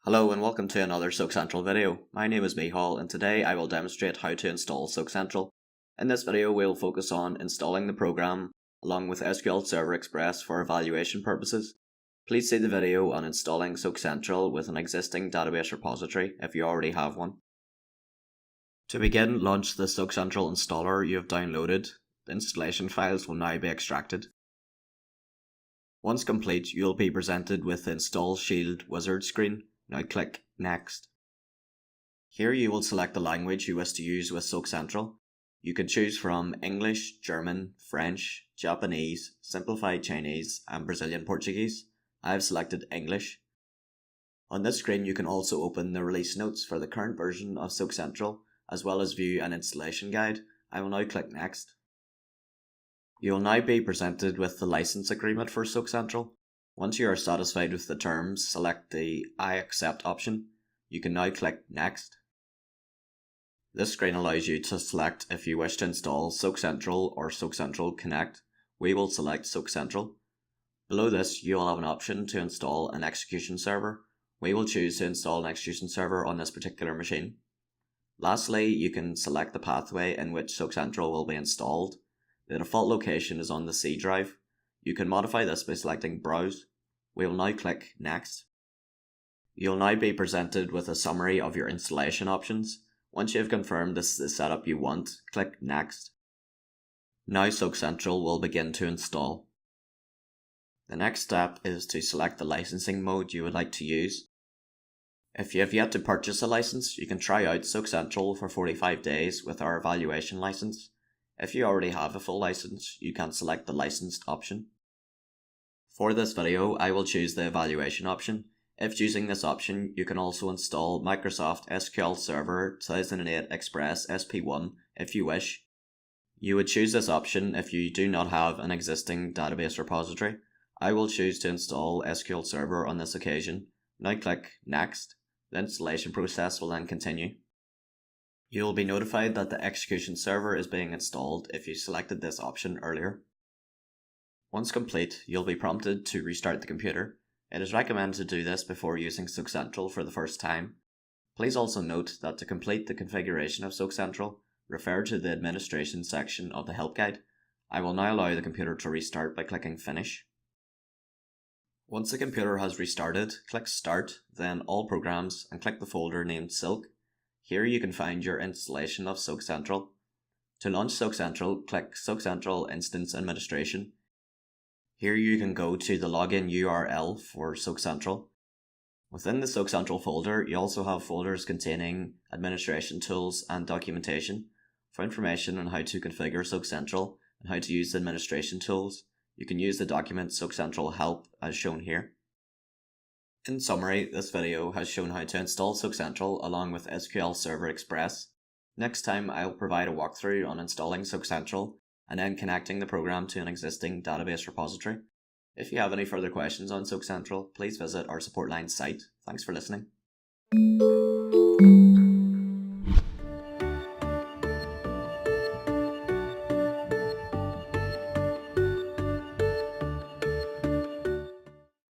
Hello and welcome to another SoakCentral video. My name is Mihal and today I will demonstrate how to install SoakCentral. In this video we will focus on installing the program along with SQL Server Express for evaluation purposes. Please see the video on installing SoakCentral with an existing database repository if you already have one. To begin, launch the SoakCentral installer you have downloaded. The installation files will now be extracted. Once complete, you will be presented with the Install Shield wizard screen. Now click Next. Here you will select the language you wish to use with SoakCentral. You can choose from English, German, French, Japanese, Simplified Chinese and Brazilian Portuguese. I have selected English. On this screen you can also open the release notes for the current version of SoakCentral as well as view an installation guide. I will now click Next. You will now be presented with the license agreement for SoakCentral. Once you are satisfied with the terms, select the I accept option. You can now click Next. This screen allows you to select if you wish to install SoakCentral or SoakCentral Connect. We will select SoakCentral. Below this, you will have an option to install an execution server. We will choose to install an execution server on this particular machine. Lastly, you can select the pathway in which SoakCentral will be installed. The default location is on the C drive. You can modify this by selecting Browse. We will now click Next. You will now be presented with a summary of your installation options. Once you have confirmed this is the setup you want, click Next. Now SoakCentral will begin to install. The next step is to select the licensing mode you would like to use. If you have yet to purchase a license, you can try out SoakCentral for 45 days with our evaluation license. If you already have a full license, you can select the licensed option. For this video, I will choose the evaluation option. If choosing this option, you can also install Microsoft SQL Server 2008 Express SP1 if you wish. You would choose this option if you do not have an existing database repository. I will choose to install SQL Server on this occasion. Now click Next. The installation process will then continue. You will be notified that the execution server is being installed if you selected this option earlier. Once complete, you'll be prompted to restart the computer. It is recommended to do this before using SoakCentral for the first time. Please also note that to complete the configuration of SoakCentral, refer to the administration section of the help guide. I will now allow the computer to restart by clicking Finish. Once the computer has restarted, click Start, then All Programs and click the folder named Silk. Here you can find your installation of SoakCentral. To launch SoakCentral, click SoakCentral Instance Administration. Here you can go to the login URL for SoakCentral. Within the SoakCentral folder, you also have folders containing administration tools and documentation. For information on how to configure SoakCentral and how to use the administration tools, you can use the document SoakCentral Help as shown here. In summary, this video has shown how to install SoakCentral along with SQL Server Express. Next time I will provide a walkthrough on installing SoakCentral and then connecting the program to an existing database repository. If you have any further questions on SoakCentral, please visit our support line site. Thanks for listening.